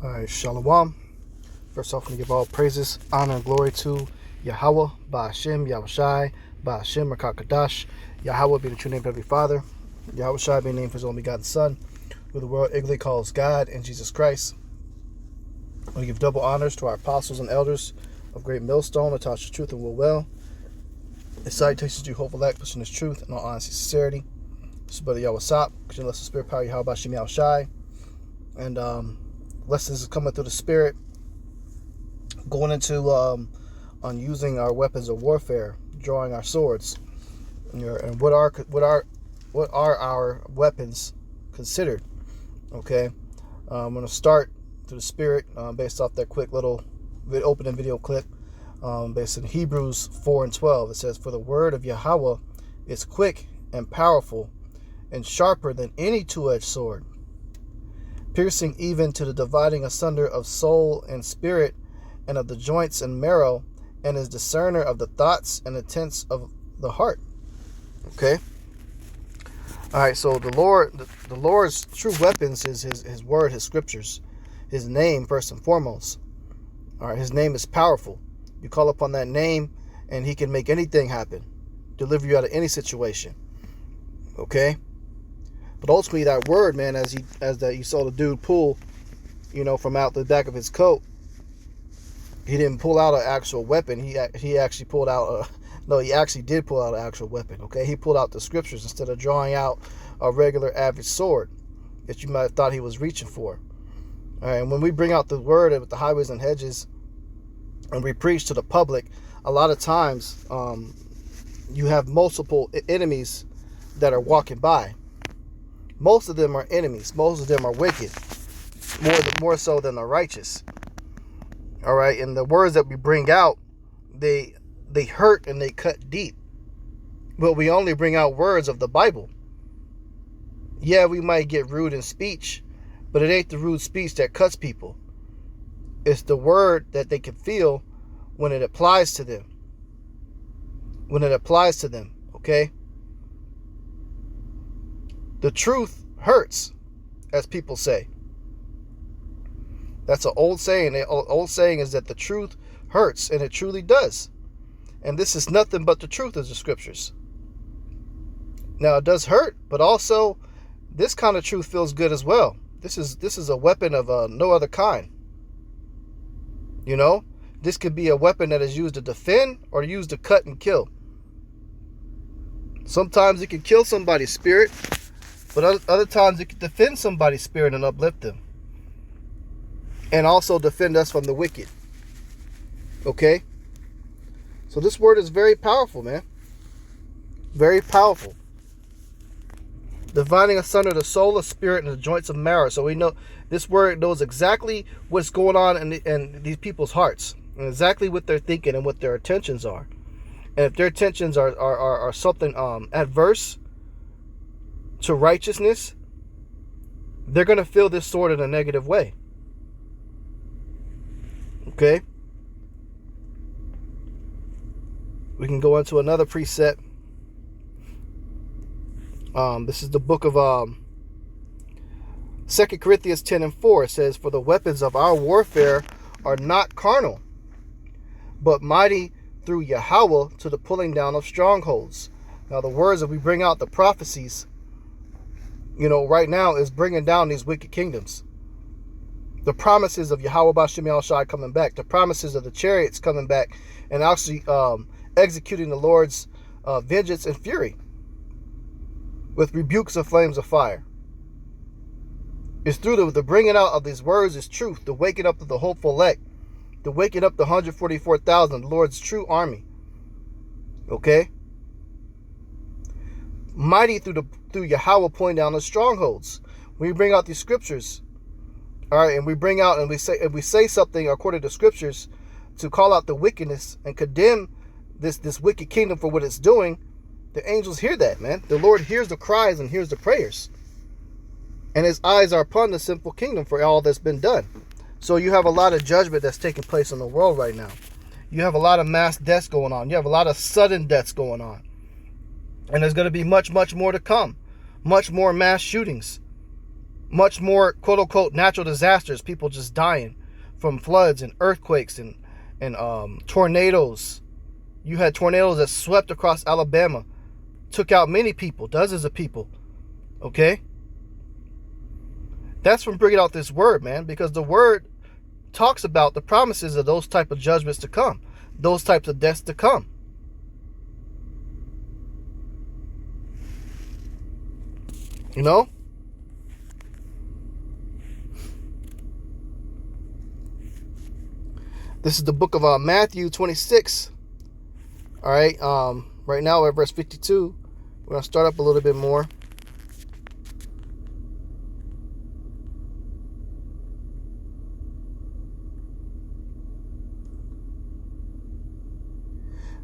All right, Shalom. First off, I'm going to give all praises, honor, and glory to Yahweh, Ba'ashem, Yahushai, Ba'ashem, Rakakadash. Yahweh be the true name of every father. Yahushai be the name for his only begotten Son, who the world ignorantly calls God, and Jesus Christ. I'm going to give double honors to our apostles and elders of Great Millstone, that taught us truth and will well. The salutations to you, hopeful elect, pushing this truth in all honesty and sincerity. This is Brother Yahweh because you less the spirit power, Yahweh Ba'ashem, Yahushai. And lessons is coming through the spirit, going into on using our weapons of warfare, drawing our swords, and what are our weapons considered? Okay, I'm going to start through the spirit based off that quick little opening video clip based in Hebrews 4:12. It says, "For the word of Yahweh is quick and powerful, and sharper than any two-edged sword, piercing even to the dividing asunder of soul and spirit, and of the joints and marrow, and is discerner of the thoughts and intents of the heart." Okay. All right. So the Lord's true weapons is His word, His scriptures, His name first and foremost. All right. His name is powerful. You call upon that name, and He can make anything happen, deliver you out of any situation. Okay. But ultimately, that word, man, as you saw the dude pull, from out the back of his coat, he didn't pull out an actual weapon. He actually pulled out he actually did pull out an actual weapon. Okay, he pulled out the scriptures instead of drawing out a regular average sword that you might have thought he was reaching for. All right, and when we bring out the word with the highways and hedges, and we preach to the public, a lot of times you have multiple enemies that are walking by. Most of them are enemies. Most of them are wicked, more so than the righteous. All right, and the words that we bring out, they hurt and they cut deep. But we only bring out words of the Bible. Yeah, we might get rude in speech, but it ain't the rude speech that cuts people. It's the word that they can feel when it applies to them. When it applies to them, okay? The truth hurts, as people say. That's an old saying. The old saying is that the truth hurts, and it truly does. And this is nothing but the truth of the scriptures. Now, it does hurt, but also this kind of truth feels good as well. This is a weapon of no other kind. This could be a weapon that is used to defend or used to cut and kill. Sometimes it can kill somebody's spirit, but other times it can defend somebody's spirit and uplift them. And also defend us from the wicked. Okay? So this word is very powerful, man. Very powerful. Dividing asunder the soul, the spirit, and the joints of marrow. So we know this word knows exactly what's going on in these people's hearts. And exactly what they're thinking and what their intentions are. And if their intentions are something adverse to righteousness, they're going to feel this sword in a negative way. Okay? We can go into another precept. This is the book of 2 Corinthians 10:4. It says, "For the weapons of our warfare are not carnal, but mighty through Yahweh to the pulling down of strongholds." Now the words that we bring out, the prophecies, right now is bringing down these wicked kingdoms. The promises of Yahweh Ba'ashem Yahushai coming back. The promises of the chariots coming back and actually executing the Lord's vengeance and fury with rebukes of flames of fire. It's through the bringing out of these words is truth, the waking up of the hopeful elect, the waking up the 144,000, the Lord's true army. Okay? Mighty through Yahweh pulling down the strongholds. When we bring out these scriptures, all right, and we bring out and we say something according to scriptures to call out the wickedness and condemn this wicked kingdom for what it's doing, the angels hear that, man. The Lord hears the cries and hears the prayers. And His eyes are upon the sinful kingdom for all that's been done. So you have a lot of judgment that's taking place in the world right now. You have a lot of mass deaths going on. You have a lot of sudden deaths going on. And there's going to be much, much more to come. Much more mass shootings. Much more quote unquote natural disasters, people just dying from floods and earthquakes and tornadoes. You had tornadoes that swept across Alabama, took out many people, dozens of people. Okay? That's from bringing out this word, man, because the word talks about the promises of those type of judgments to come, those types of deaths to come. You know? This is the book of Matthew 26. All right. Right now we're at verse 52. We're going to start up a little bit more.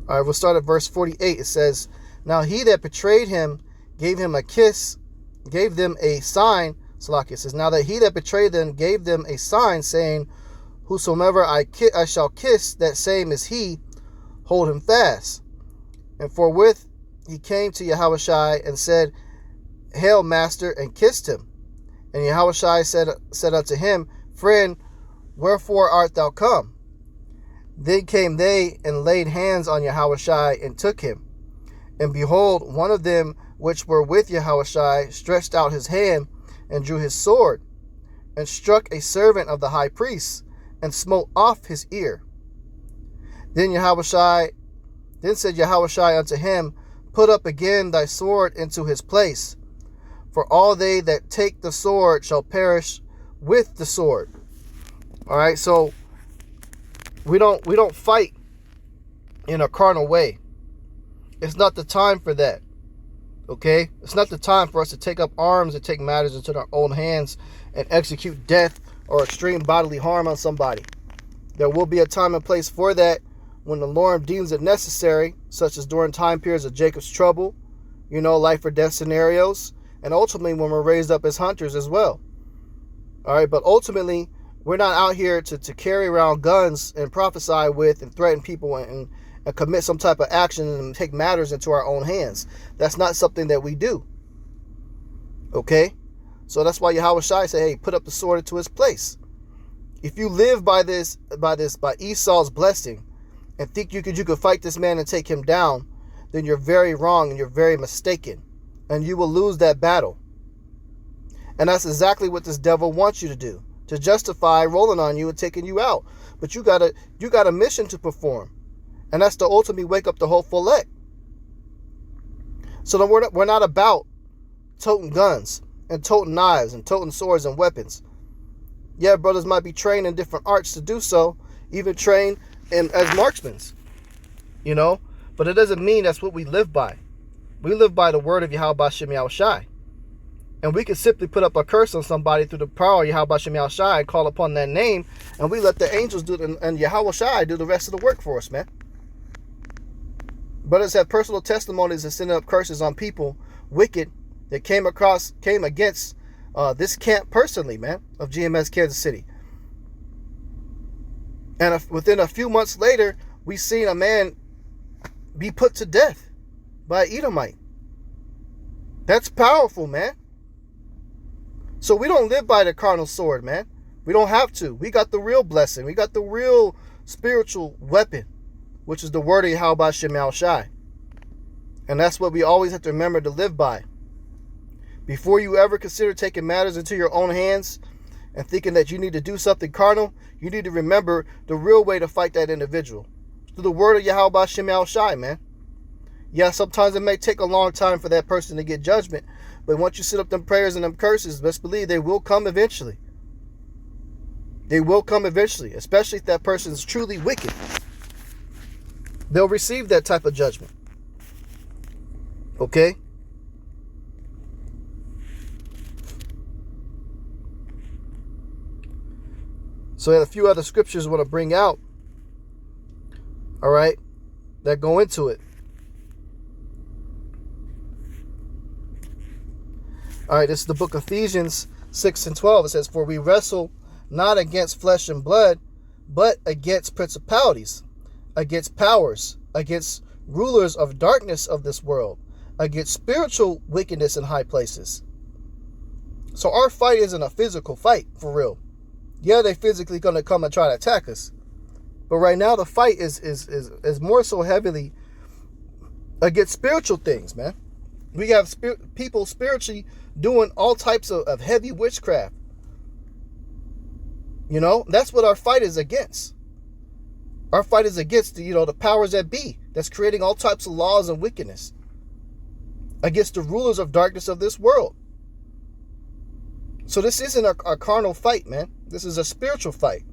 All right, we'll start at verse 48. It says, "Now he that betrayed him gave him a kiss, gave them a sign." Salakia says, "Now that he that betrayed them gave them a sign, saying, Whosoever I shall kiss, that same is he, hold him fast. And forthwith he came to Yahushua and said, Hail, Master, and kissed him. And Yahushua said unto him, Friend, wherefore art thou come? Then came they and laid hands on Yahushua and took him. And behold, one of them which were with Yahushua stretched out his hand and drew his sword, and struck a servant of the high priest, and smote off his ear. Then said Yahushua unto him, Put up again thy sword into his place, for all they that take the sword shall perish with the sword. All right, so we don't fight in a carnal way. It's not the time for that. Okay? It's not the time for us to take up arms and take matters into our own hands and execute death or extreme bodily harm on somebody. There will be a time and place for that when the Lord deems it necessary, such as during time periods of Jacob's trouble, life or death scenarios, and ultimately when we're raised up as hunters as well. All right, but ultimately, we're not out here to carry around guns and prophesy with and threaten people and commit some type of action and take matters into our own hands. That's not something that we do. Okay? So that's why Yahushua said, hey, put up the sword into its place. If you live by Esau's blessing and think you could fight this man and take him down, then you're very wrong and you're very mistaken. And you will lose that battle. And that's exactly what this devil wants you to do, to justify rolling on you and taking you out. But you got a mission to perform. And that's to ultimately wake up the whole Follett. So we're not about toting guns and toting knives and toting swords and weapons. Yeah, brothers might be trained in different arts to do so, even trained as marksmen, but it doesn't mean that's what we live by. We live by the word of Yahweh Bashem Yahushai. And we can simply put up a curse on somebody through the power of Yahweh Bashem Yahushai and call upon that name, and we let the angels and Yahushai do the rest of the work for us, man. Brothers have personal testimonies and sending up curses on people, wicked, that came against this camp personally, man, of GMS Kansas City. And within a few months later, we seen a man be put to death by an Edomite. That's powerful, man. So we don't live by the carnal sword, man. We don't have to. We got the real blessing. We got the real spiritual weapon, which is the word of Yahweh Bashem Yahushai. And that's what we always have to remember to live by. Before you ever consider taking matters into your own hands and thinking that you need to do something carnal, you need to remember the real way to fight that individual. Through the word of Yahweh Bashem Yahushai, man. Yeah, sometimes it may take a long time for that person to get judgment, but once you sit up them prayers and them curses, best believe they will come eventually. They will come eventually, especially if that person is truly wicked. They'll receive that type of judgment. Okay? So I had a few other scriptures I want to bring out, all right, that go into it. All right, this is the book of Ephesians 6 and 12. It says, For we wrestle not against flesh and blood, but against principalities, against powers, against rulers of darkness of this world, against spiritual wickedness in high places. So our fight isn't a physical fight, for real. Yeah, they're physically going to come and try to attack us. But right now the fight is more so heavily against spiritual things, man. We have people spiritually doing all types of heavy witchcraft. You know, that's what our fight is against. Our fight is against the powers that be that's creating all types of laws and wickedness. Against the rulers of darkness of this world. So this isn't a carnal fight, man. This is a spiritual fight.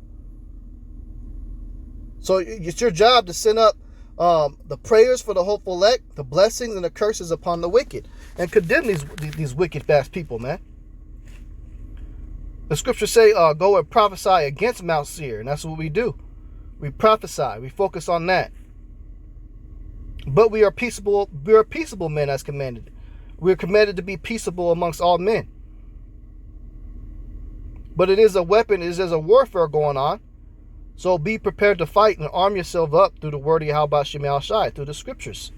So it's your job to send up the prayers for the hopeful elect, the blessings and the curses upon the wicked, and condemn these wicked fast people, man. The scriptures say, go and prophesy against Mount Seir, and that's what we do. We prophesy. We focus on that. But we are peaceable. We are peaceable men, as commanded. We are commanded to be peaceable amongst all men. But it is a weapon. It is a warfare going on. So be prepared to fight and arm yourself up through the word of Yahweh Shem Yahushai, through the scriptures.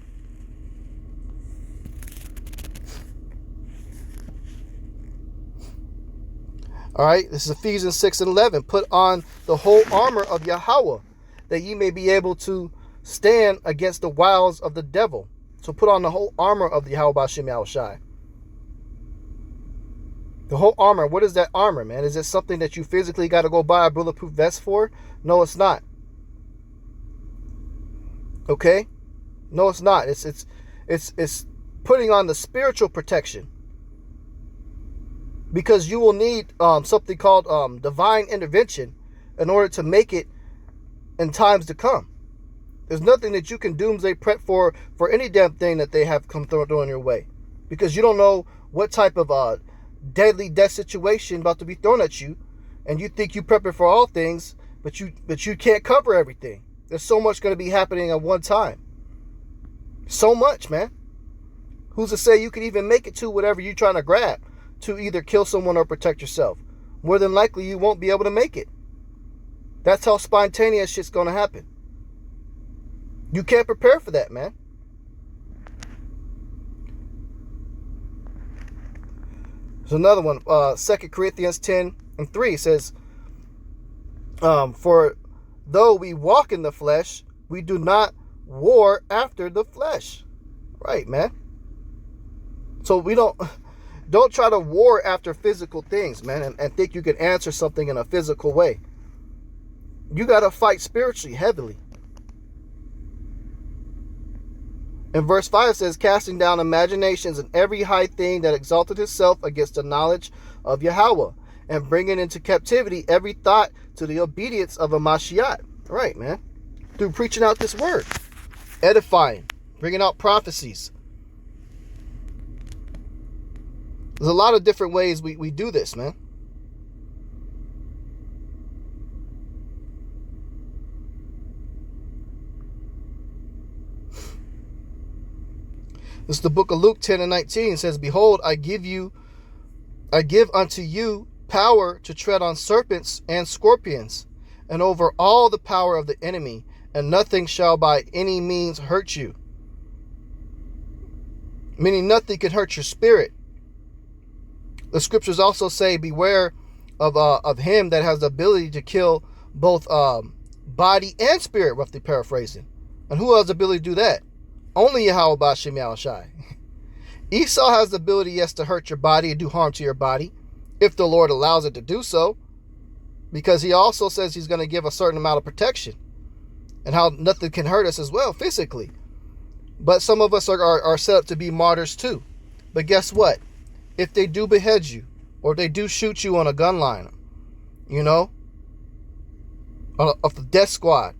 All right, this is Ephesians 6:11. Put on the whole armor of Yahweh, that ye may be able to stand against the wiles of the devil. So put on the whole armor of the Yahweh Shem Yahushai. The whole armor, what is that armor, man? Is it something that you physically got to go buy a bulletproof vest for? No, it's not. Okay? No, it's not. It's putting on the spiritual protection. Because you will need something called divine intervention in order to make it in times to come. There's nothing that you can doomsday prep for any damn thing that they have come thrown your way. Because you don't know what type of deadly death situation about to be thrown at you, and you think you prepping for all things, but you can't cover everything. There's so much going to be happening at one time. So much, man. Who's to say you can even make it to whatever you're trying to grab to either kill someone or protect yourself? More than likely, you won't be able to make it. That's how spontaneous shit's going to happen. You can't prepare for that, man. There's another one, 2 Corinthians 10:3 says, for though we walk in the flesh, we do not war after the flesh. Right, man. So we don't try to war after physical things, man, and think you can answer something in a physical way. You got to fight spiritually heavily. And verse 5 says, casting down imaginations and every high thing that exalted itself against the knowledge of Yahweh, and bringing into captivity every thought to the obedience of a Mashiach. Right, man. Through preaching out this word. Edifying. Bringing out prophecies. There's a lot of different ways we do this, man. This is the book of Luke 10:19. It says, behold, I give unto you power to tread on serpents and scorpions, and over all the power of the enemy, and nothing shall by any means hurt you. Meaning nothing can hurt your spirit. The scriptures also say, beware of him that has the ability to kill both body and spirit, roughly paraphrasing. And who has the ability to do that? Only Yahweh B'Shem Yahushai. Esau has the ability, yes, to hurt your body and do harm to your body, if the Lord allows it to do so, because he also says he's going to give a certain amount of protection, and how nothing can hurt us as well physically. But some of us are set up to be martyrs too. But guess what? If they do behead you, or if they do shoot you on a gun line, of the death squad,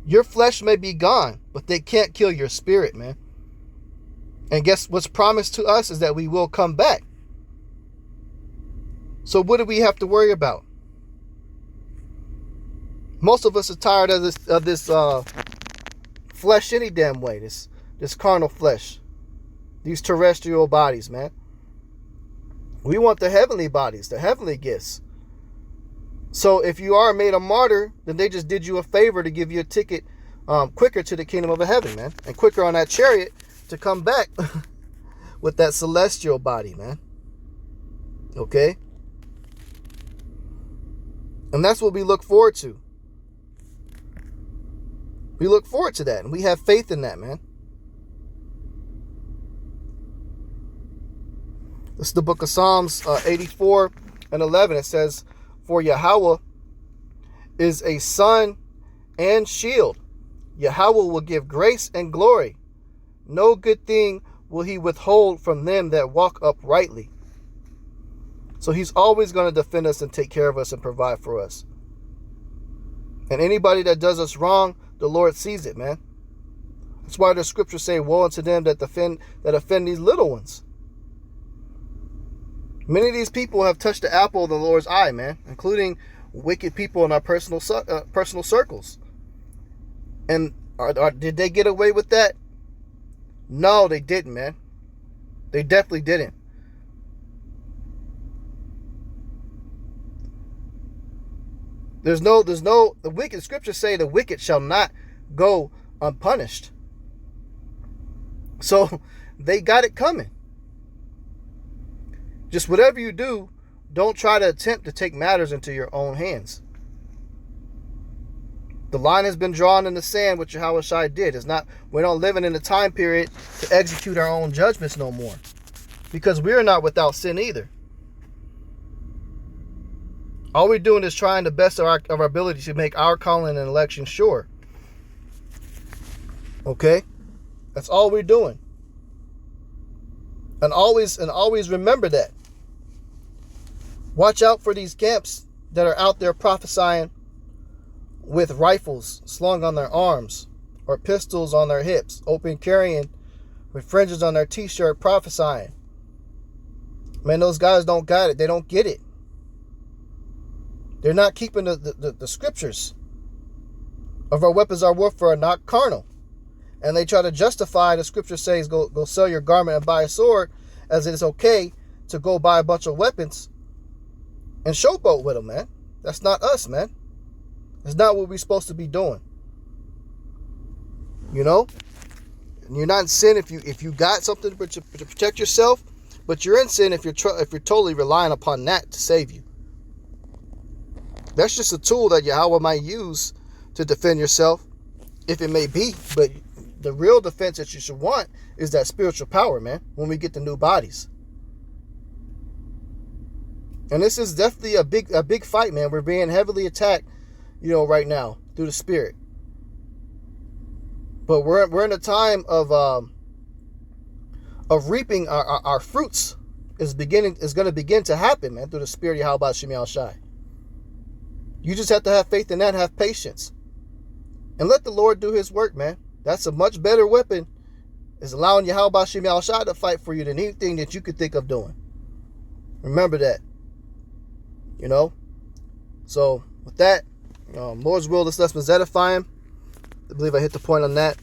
your flesh may be gone, but they can't kill your spirit, man. And guess what's promised to us is that we will come back. So what do we have to worry about? Most of us are tired of this flesh any damn way, this carnal flesh, these terrestrial bodies, man. We want the heavenly bodies, the heavenly gifts. So if you are made a martyr, then they just did you a favor to give you a ticket quicker to the kingdom of heaven, man, and quicker on that chariot to come back with that celestial body, man. Okay? And that's what we look forward to. We look forward to that, and we have faith in that, man. This is the book of Psalms 84 and 11. It says, "For Yahweh is a sun and shield. Yahweh will give grace and glory. No good thing will he withhold from them that walk uprightly." So he's always going to defend us and take care of us and provide for us. And anybody that does us wrong, the Lord sees it, man. That's why the scriptures say, "Woe unto them that offend these little ones." Many of these people have touched the apple of the Lord's eye, man, including wicked people in our personal circles. And did they get away with that? No, they didn't, man. They definitely didn't. The wicked, scriptures say the wicked shall not go unpunished. So they got it coming. Just whatever you do, don't try to attempt to take matters into your own hands. The line has been drawn in the sand, which Yahweh Shai did. We're not living in a time period to execute our own judgments no more, because we are not without sin either. All we're doing is trying the best of our ability to make our calling and election sure. Okay? That's all we're doing. And always remember that. Watch out for these camps that are out there prophesying with rifles slung on their arms or pistols on their hips, open carrying with fringes on their t-shirt prophesying. Man, those guys don't got it. They don't get it. They're not keeping the scriptures of our weapons, our warfare are not carnal. And they try to justify the scripture says go sell your garment and buy a sword, as it is okay to go buy a bunch of weapons and showboat with them, man. That's not us, man. It's not what we're supposed to be doing. You know? You're not in sin if you got something to protect yourself, but you're in sin if you're totally relying upon that to save you. That's just a tool that Yahweh might use to defend yourself, if it may be. But the real defense that you should want is that spiritual power, man, when we get the new bodies. And this is definitely a big fight, man. We're being heavily attacked, right now through the spirit. But we're in a time of reaping our fruits is going to begin to happen, man, through the spirit of Yahweh Shem Shai. You just have to have faith in that, have patience. And let the Lord do his work, man. That's a much better weapon, is allowing Yahweh Shem Shai to fight for you than anything that you could think of doing. Remember that. So with that, Lord's will, this lesson is edifying. I believe I hit the point on that.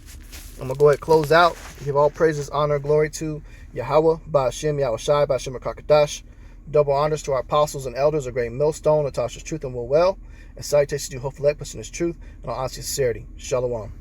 I'm going to go ahead and close out. Give all praises, honor, glory to Yahweh, Ba'ashem, Yahweh Shai, Ba'ashem Rakakadash. Double honors to our apostles and elders, a great millstone, Natasha's truth and will well. And salutations to you, hopeful in his truth and all honesty and sincerity. Shalom.